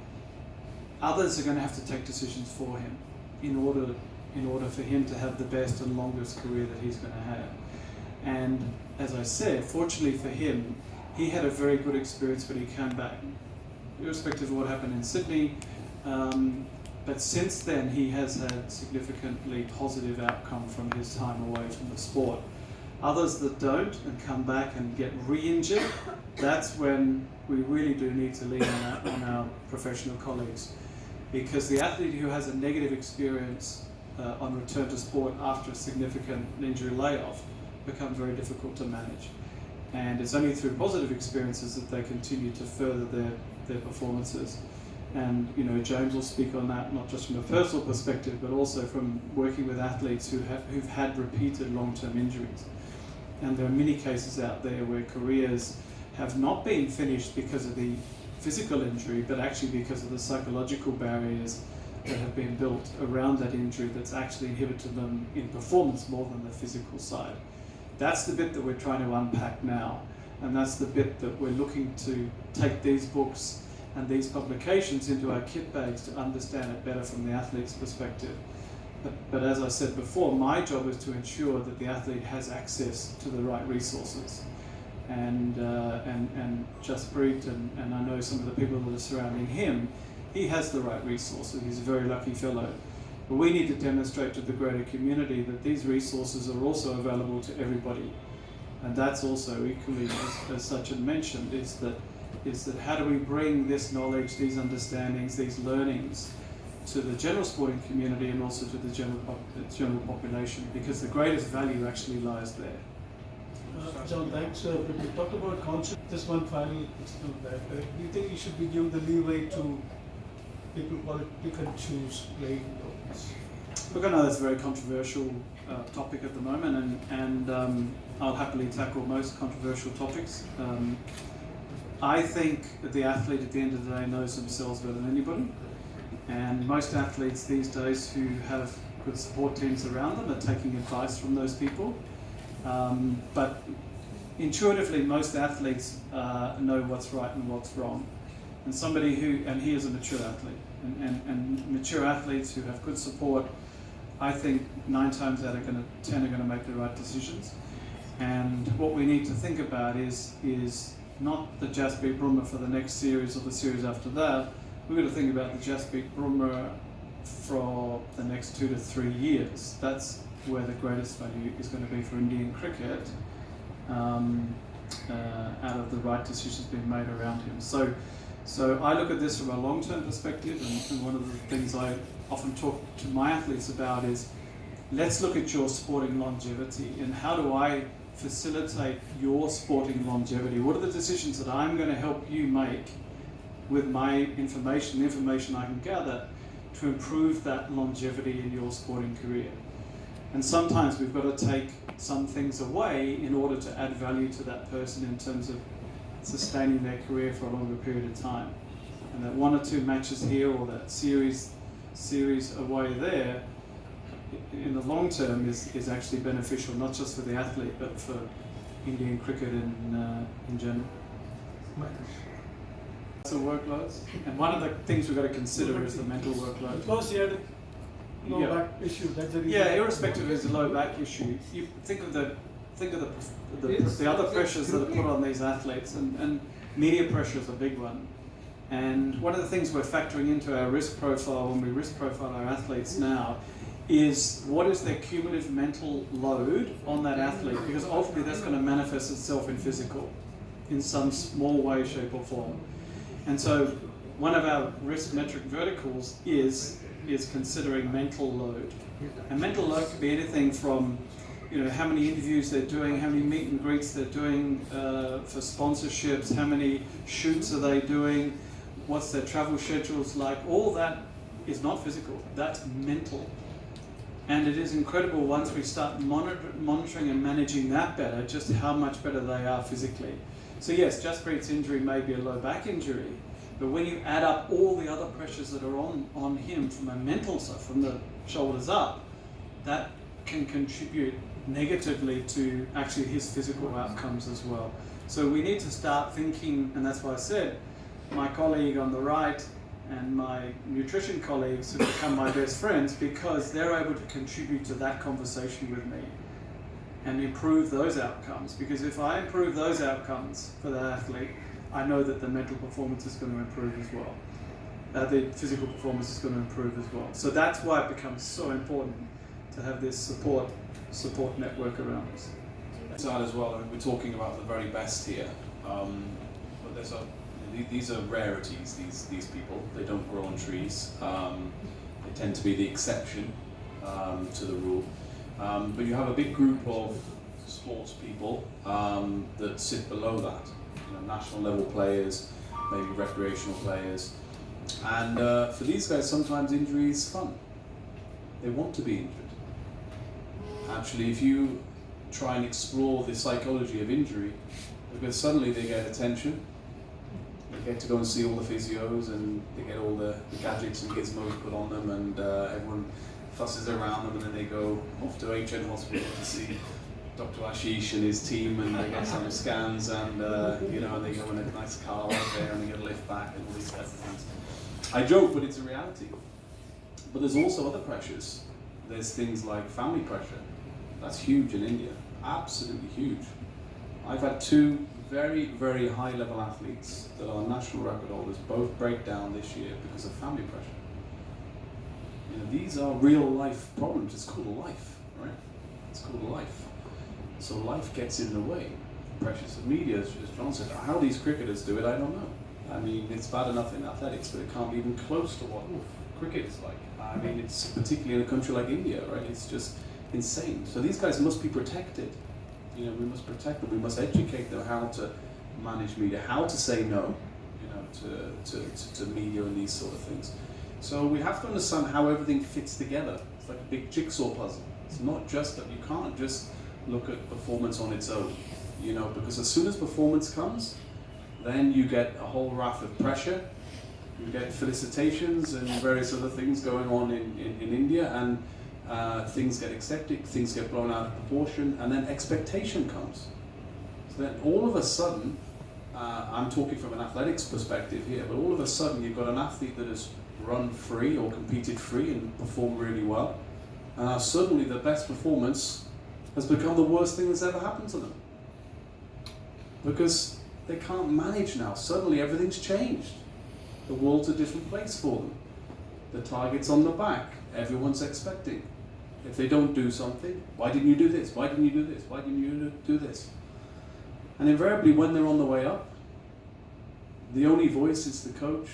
others are going to have to take decisions for him in order for him to have the best and longest career that he's going to have. And as I said, fortunately for him, he had a very good experience when he came back, irrespective of what happened in Sydney. But since then, he has had significantly positive outcome from his time away from the sport. Others that don't and come back and get re-injured, that's when we really do need to lean on our professional colleagues. Because the athlete who has a negative experience on return to sport after a significant injury layoff become very difficult to manage. And it's only through positive experiences that they continue to further their performances. And James will speak on that, not just from a personal perspective, but also from working with athletes who've had repeated long-term injuries. And there are many cases out there where careers have not been finished because of the physical injury, but actually because of the psychological barriers that have been built around that injury that's actually inhibited them in performance more than the physical side. That's the bit that we're trying to unpack now, and that's the bit that we're looking to take these books and these publications into our kit bags to understand it better from the athlete's perspective. But as I said before, my job is to ensure that the athlete has access to the right resources. And Jaspreet and I know some of the people that are surrounding him, he has the right resources. He's a very lucky fellow. But we need to demonstrate to the greater community that these resources are also available to everybody. And that's also equally, as Sachin mentioned, is that how do we bring this knowledge, these understandings, these learnings to the general sporting community and also to the general population, because the greatest value actually lies there. John, thanks. But we talked about concept. Just one final question on that. Do you think you should be given the leeway to people call it pick and choose playing? Look, I know that's a very controversial topic at the moment, and I'll happily tackle most controversial topics. I think that the athlete at the end of the day knows themselves better than anybody, and most athletes these days who have good support teams around them are taking advice from those people. But intuitively, most athletes know what's right and what's wrong. and somebody who, and he is a mature athlete, and mature athletes who have good support, I think 9 times out of 10 are going to make the right decisions. And what we need to think about is not the Jasprit Bumrah for the next series or the series after that. We've got to think about the Jasprit Bumrah for the next 2 to 3 years. That's where the greatest value is going to be for Indian cricket, out of the right decisions being made around him. So I look at this from a long-term perspective, and one of the things I often talk to my athletes about is, let's look at your sporting longevity and how do I facilitate your sporting longevity? What are the decisions that I'm going to help you make with my information, the information I can gather, to improve that longevity in your sporting career? And sometimes we've got to take some things away in order to add value to that person in terms of sustaining their career for a longer period of time. And that 1 or 2 matches here or that series away there, in the long term is actually beneficial, not just for the athlete, but for Indian cricket in general. So workloads, and one of the things we've got to consider is the mental workload. Because he had low back issue, that's the reason. Yeah, irrespective of his low back issue, you think of the other pressures that are put on these athletes, and media pressure is a big one. And one of the things we're factoring into our risk profile when we risk profile our athletes now is what is their cumulative mental load on that athlete, because ultimately that's going to manifest itself in physical in some small way, shape or form. And so one of our risk metric verticals is considering mental load. And mental load could be anything from, how many interviews they're doing, how many meet and greets they're doing for sponsorships, how many shoots are they doing, what's their travel schedules like. All that is not physical, that's mental. And it is incredible once we start monitoring and managing that better, just how much better they are physically. So yes, Jasprit's injury may be a low back injury, but when you add up all the other pressures that are on him from a mental side, from the shoulders up, that can contribute negatively to actually his physical outcomes as well. So we need to start thinking, and that's why I said my colleague on the right and my nutrition colleagues have become my best friends, because they're able to contribute to that conversation with me and improve those outcomes. Because if I improve those outcomes for the athlete, I know that the mental performance is going to improve as well. The physical performance is going to improve as well. So that's why it becomes so important to have this support network around us. Side as well, we're talking about the very best here, but these are rarities. These people, they don't grow on trees. They tend to be the exception to the rule. But you have a big group of sports people that sit below that. National level players, maybe recreational players, and for these guys, sometimes injury is fun. They want to be injured. Actually, if you try and explore the psychology of injury, because suddenly they get attention, they get to go and see all the physios, and they get all the gadgets and gizmos put on them, and everyone fusses around them, and then they go off to HN Hospital to see Dr. Ashish and his team, and they get some scans, and and they go in a nice car right there, and they get a lift back, and all these kinds of things. I joke, but it's a reality. But there's also other pressures. There's things like family pressure. That's huge in India, absolutely huge. I've had 2 very, very high-level athletes that are national record holders both break down this year because of family pressure. These are real-life problems. It's called life, right? It's called life. So life gets in the way. Pressures of media, as John said. How these cricketers do it, I don't know. I mean, it's bad enough in athletics, but it can't be even close to what cricket is like. I mean, it's particularly in a country like India, right? It's just insane. So these guys must be protected. We must protect them. We must educate them how to manage media, how to say no, to media and these sort of things. So we have to understand how everything fits together. It's like a big jigsaw puzzle. It's not just that you can't just look at performance on its own, because as soon as performance comes, then you get a whole raft of pressure, you get felicitations and various other things going on in India, and things get accepted, things get blown out of proportion, and then expectation comes. So then all of a sudden, I'm talking from an athletics perspective here, but all of a sudden you've got an athlete that has run free or competed free and performed really well. Suddenly the best performance has become the worst thing that's ever happened to them. Because they can't manage now. Suddenly everything's changed. The world's a different place for them. The target's on the back. Everyone's expecting. If they don't do something, why didn't you do this? Why didn't you do this? Why didn't you do this? And invariably when they're on the way up, the only voice is the coach,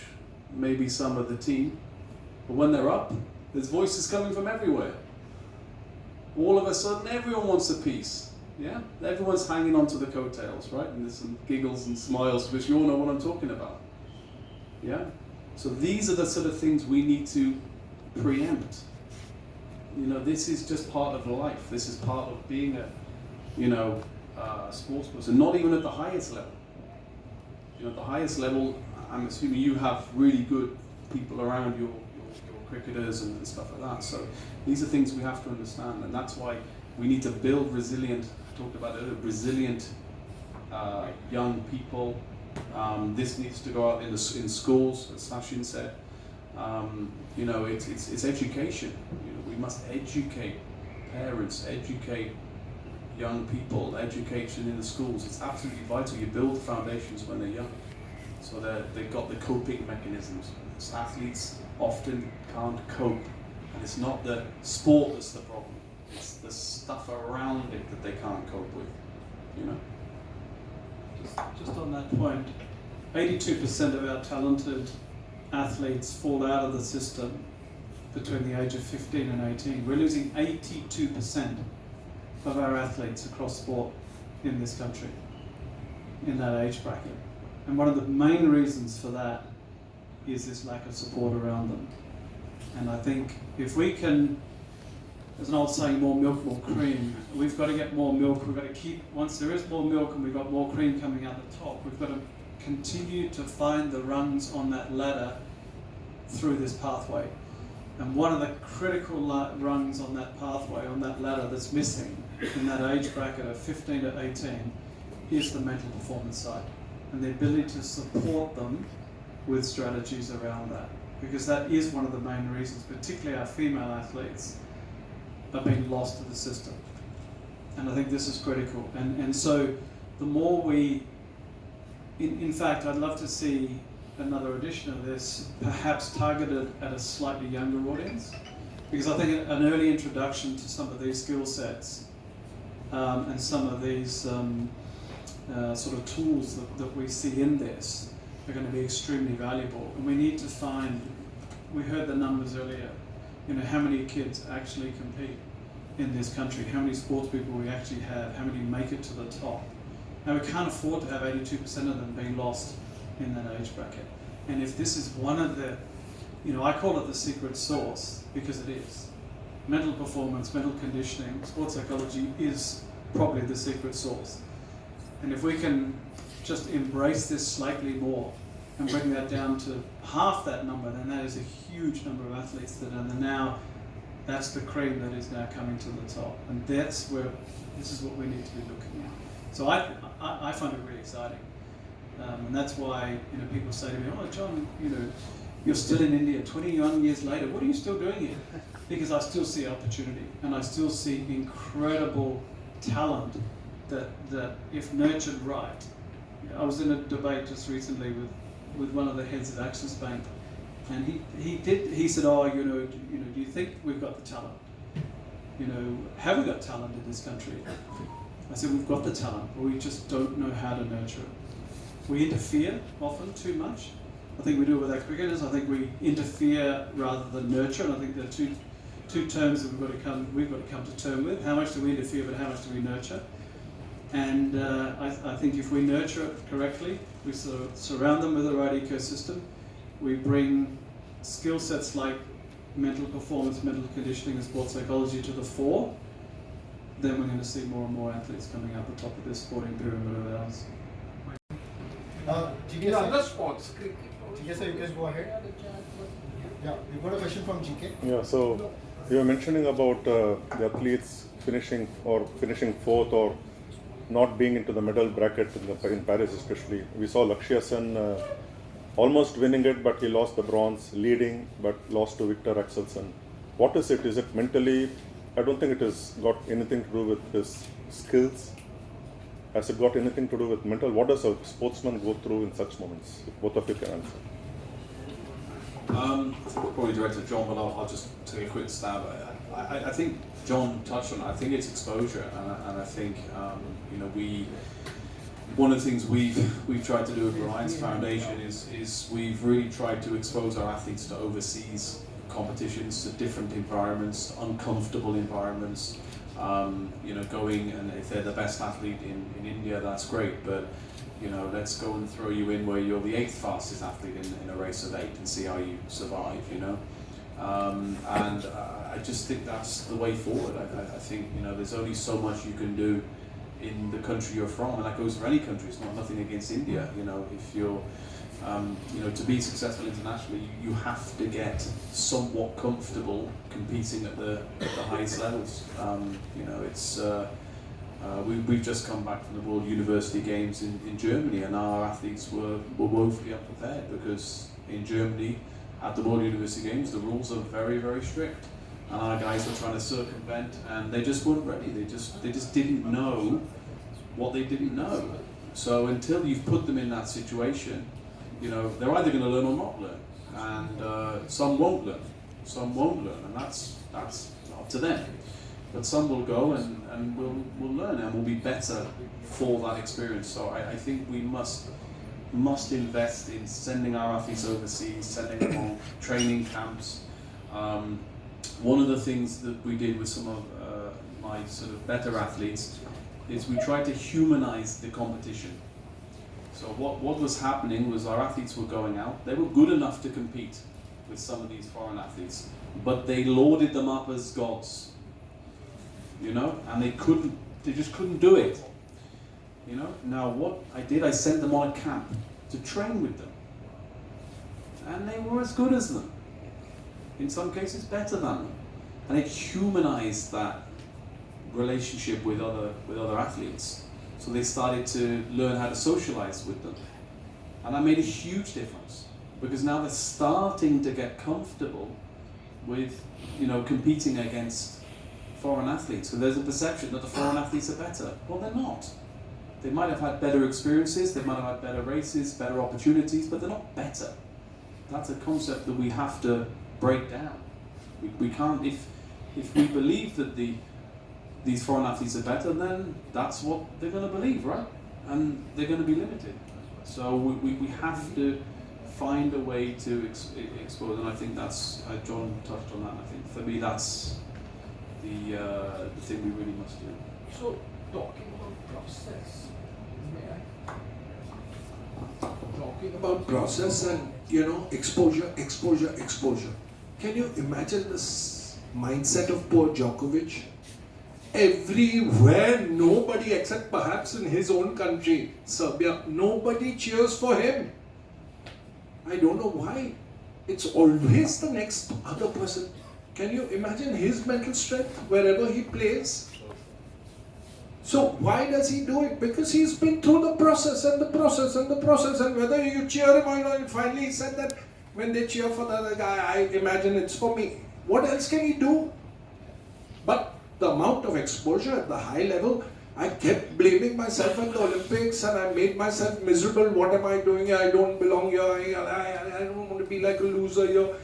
maybe some of the team. But when they're up, there's voices coming from everywhere. All of a sudden, everyone wants a piece. Yeah? Everyone's hanging onto the coattails, right? And there's some giggles and smiles, because you all know what I'm talking about. Yeah? So these are the sort of things we need to preempt. You know, this is just part of life. This is part of being a, sports person. Not even at the highest level. You know, at the highest level, I'm assuming you have really good people around your cricketers and stuff like that. So these are things we have to understand, and that's why we need to build resilient, I talked about it, resilient young people. This needs to go out in schools, as Sachin said. It's education. You know, we must educate parents, educate young people, education in the schools. It's absolutely vital. You build foundations when they're young, so they've got the coping mechanisms. So athletes often can't cope, and it's not the sport that's the problem. It's the stuff around it that they can't cope with. You know. Just on that point, 82% of our talented athletes fall out of the system between the age of 15 and 18. We're losing 82% of our athletes across sport in this country, in that age bracket. And one of the main reasons for that is this lack of support around them. And I think if we can, there's an old saying, more milk, more cream. We've got to get more milk. We've got to keep, once there is more milk and we've got more cream coming out the top, we've got to continue to find the rungs on that ladder through this pathway. And one of the critical rungs on that pathway, on that ladder that's missing in that age bracket of 15 to 18 is the mental performance side, and the ability to support them with strategies around that. Because that is one of the main reasons, particularly our female athletes, are being lost to the system. And I think this is critical. And so the more we, in fact, I'd love to see another edition of this, perhaps targeted at a slightly younger audience, because I think an early introduction to some of these skill sets and some of these sort of tools that we see in this are going to be extremely valuable. And we need to find, we heard the numbers earlier, you know, how many kids actually compete in this country, how many sports people we actually have, how many make it to the top. Now we can't afford to have 82% of them being lost in that age bracket. And if this is one of the, you know, I call it the secret sauce, because it is. Mental performance, mental conditioning, sports psychology is probably the secret sauce. And if we can just embrace this slightly more and bring that down to half that number, then that is a huge number of athletes that are now, that's the cream that is now coming to the top. And that's where, this is what we need to be looking at. So I find it really exciting. And that's why, you know, people say to me, oh, John, you know, you're still in India 21 years later. What are you still doing here? Because I still see opportunity, and I still see incredible talent that if nurtured right. I was in a debate just recently with one of the heads of Axis Bank, and he said, oh, you know, do you think we've got the talent? You know, have we got talent in this country? I said, we've got the talent, but we just don't know how to nurture it. We interfere often too much. I think we do it with our cricketers. I think we interfere rather than nurture, and I think there are two terms that we've got to come to terms with. How much do we interfere, but how much do we nurture? And I think if we nurture it correctly, we sort of surround them with the right ecosystem, we bring skill sets like mental performance, mental conditioning and sports psychology to the fore, then we're going to see more and more athletes coming out the top of this sporting pyramid of ours. GK, Other sports, GK sir, you guys go ahead. Yeah, we've got a question from GK. Yeah, so you were mentioning about the athletes finishing fourth or not being into the medal bracket in Paris especially. We saw Lakshya Sen almost winning it, but he lost the bronze, leading, but lost to Victor Axelsen. What is it? Is it mentally? I don't think it has got anything to do with his skills. Has it got anything to do with mental? What does a sportsman go through in such moments? If both of you can answer. I think we'll probably direct to John, but I'll just take a quick stab. I think John touched on it. I think it's exposure, and I think one of the things we've tried to do at Ryan's Foundation is we've really tried to expose our athletes to overseas competitions, to different environments, uncomfortable environments. Going, and if they're the best athlete in India, that's great, but let's go and throw you in where you're the 8th fastest athlete in a race of 8 and see how you survive, and I just think that's the way forward. I think there's only so much you can do in the country you're from, and that goes for any country. It's nothing against India. If you're to be successful internationally, you have to get somewhat comfortable competing at the highest levels. We've just come back from the World University Games in Germany, and our athletes were woefully unprepared because in Germany, at the World University Games, the rules are very, very strict, and our guys were trying to circumvent, and they just weren't ready. They just didn't know what they didn't know. So until you've put them in that situation, they're either going to learn or not learn, and some won't learn, and that's up to them. But some will go and will learn and will be better for that experience. So I think we must invest in sending our athletes overseas, sending them on training camps. One of the things that we did with some of my sort of better athletes is we tried to humanize the competition. So what was happening was our athletes were going out, they were good enough to compete with some of these foreign athletes, but they lauded them up as gods. And they just couldn't do it. Now what I did, I sent them on a camp to train with them. And they were as good as them. In some cases better than them. And it humanized that relationship with other athletes. So they started to learn how to socialize with them. And that made a huge difference. Because now they're starting to get comfortable with, competing against foreign athletes. So there's a perception that the foreign athletes are better. Well, they're not. They might have had better experiences, they might have had better races, better opportunities, but they're not better. That's a concept that we have to break down. We can't, if we believe that these foreign athletes are better, then that's what they're going to believe, right? And they're going to be limited. So we have to find a way to expose, and I think that's, John touched on that, and I think for me that's the thing we really must do. So, talking about process, talking about process and exposure. Can you imagine this mindset of poor Djokovic? Everywhere, nobody except perhaps in his own country, Serbia, nobody cheers for him. I don't know why. It's always the next other person. Can you imagine his mental strength wherever he plays? So why does he do it? Because he's been through the process and the process and the process, and whether you cheer him or not, finally he said that when they cheer for the other guy, I imagine it's for me. What else can he do? But the amount of exposure at the high level, I kept blaming myself at the Olympics and I made myself miserable. What am I doing here? I don't belong here. I don't want to be like a loser here.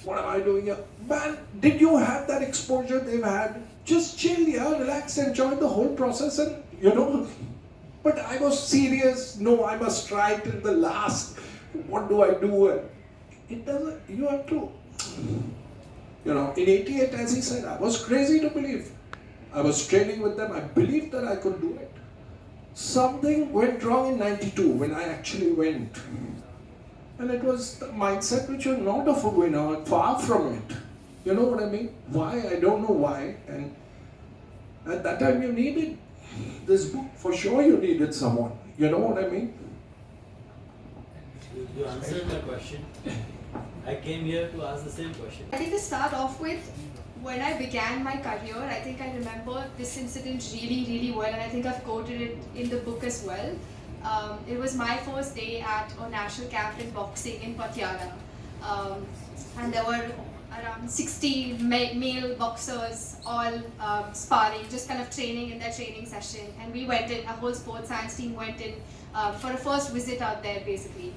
What am I doing here? Man, did you have that exposure they've had? Just chill here, relax, enjoy the whole process, and But I was serious. No, I must try till the last. What do I do? And it doesn't. You have to. In '88, as he said, I was crazy to believe. I was training with them. I believed that I could do it. Something went wrong in '92 when I actually went. And it was the mindset which you're not of a winner, far from it. You know what I mean? Why? I don't know why. And at that time you needed this book. For sure you needed someone. You know what I mean? You answered the question. I came here to ask the same question. I think to start off with, when I began my career, I think I remember this incident really, really well, and I think I've quoted it in the book as well. It was my first day at a national camp in boxing in Patiala, and there were around 60 male boxers all sparring, just kind of training in their training session. And we went in, a whole sports science team went in for a first visit out there basically.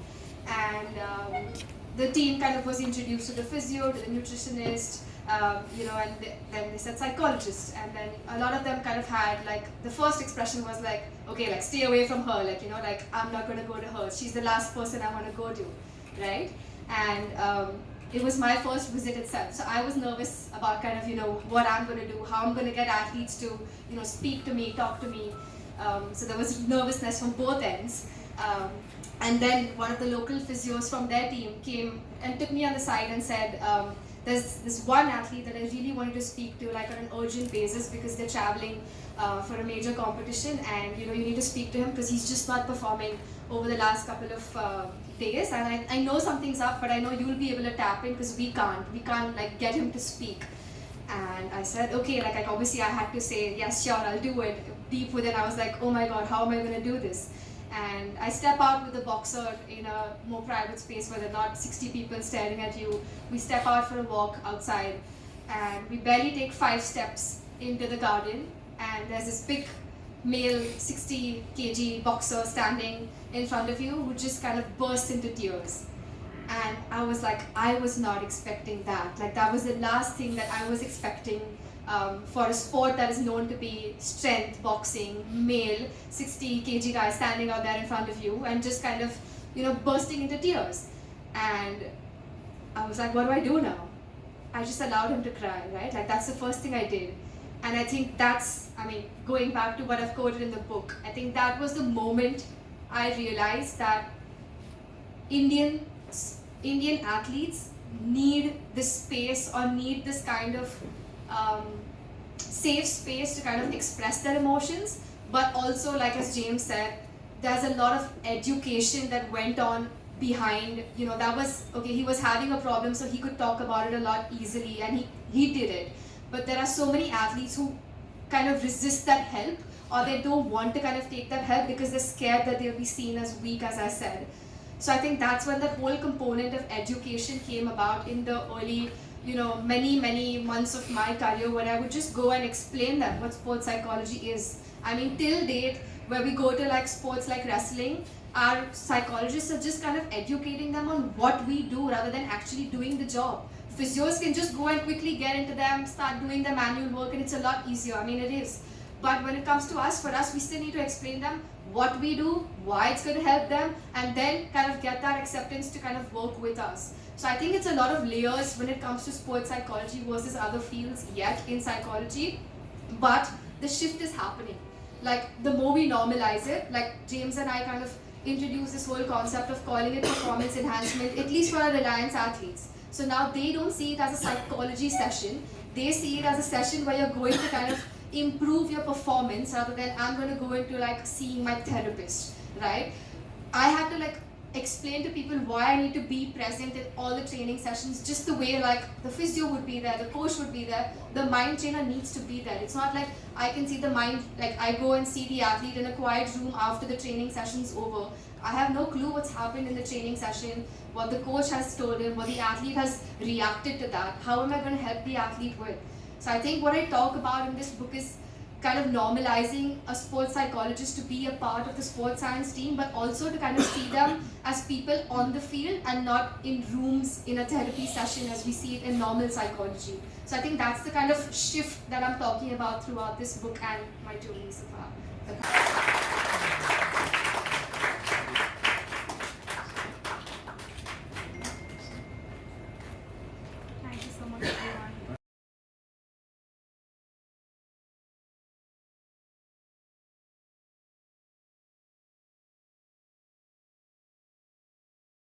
And the team kind of was introduced to the physio, to the nutritionist, and then they said psychologist. And then a lot of them kind of had like, the first expression was like, okay, like stay away from her, like, like I'm not going to go to her. She's the last person I want to go to, right? And it was my first visit itself. So I was nervous about kind of, what I'm going to do, how I'm going to get athletes to, speak to me, talk to me. So there was nervousness from both ends. And then one of the local physios from their team came and took me on the side and said, there's this one athlete that I really wanted to speak to, like on an urgent basis, because they're traveling for a major competition, and you need to speak to him because he's just not performing over the last couple of days. And I know something's up, but I know you'll be able to tap in because we can't like get him to speak. And I said, okay, like obviously I had to say, yes, sure, I'll do it. Deep within, I was like, oh my God, how am I going to do this? And I step out with the boxer in a more private space where there are not 60 people staring at you. We step out for a walk outside, and we barely take 5 steps into the garden, and there's this big male 60 kg boxer standing in front of you who just kind of bursts into tears. And I was like, I was not expecting that. Like that was the last thing that I was expecting for a sport that is known to be strength, boxing, male, 60 kg guy standing out there in front of you and just kind of, bursting into tears. And I was like, what do I do now? I just allowed him to cry, right? Like that's the first thing I did. And I think that's, going back to what I've quoted in the book, I think that was the moment I realized that Indian athletes need this space, or need this kind of safe space to kind of express their emotions. But also, like as James said, there's a lot of education that went on behind, that was, okay, he was having a problem so he could talk about it a lot easily, and he did it. But there are so many athletes who kind of resist that help, or they don't want to kind of take that help because they're scared that they'll be seen as weak, as I said. So I think that's when that whole component of education came about in the early, many months of my career, when I would just go and explain them what sports psychology is. Till date, where we go to like sports like wrestling, our psychologists are just kind of educating them on what we do rather than actually doing the job. Physios can just go and quickly get into them, start doing the manual work, and it's a lot easier. It is. But when it comes to us, for us, we still need to explain them what we do, why it's going to help them, and then kind of get that acceptance to kind of work with us. So I think it's a lot of layers when it comes to sports psychology versus other fields yet in psychology. But the shift is happening. Like the more we normalize it, like James and I kind of introduced this whole concept of calling it performance enhancement, at least for our Reliance athletes. So now they don't see it as a psychology session, they see it as a session where you're going to kind of improve your performance rather than I'm going to go into like seeing my therapist, right? I had to like explain to people why I need to be present in all the training sessions, just the way like the physio would be there, the coach would be there, the mind trainer needs to be there. It's not like I can see the mind, like I go and see the athlete in a quiet room after the training session's over. I have no clue what's happened in the training session, what the coach has told him, what the athlete has reacted to that. How am I going to help the athlete with? So I think what I talk about in this book is kind of normalizing a sports psychologist to be a part of the sports science team, but also to kind of see them as people on the field and not in rooms in a therapy session as we see it in normal psychology. So I think that's the kind of shift that I'm talking about throughout this book and my journey so far.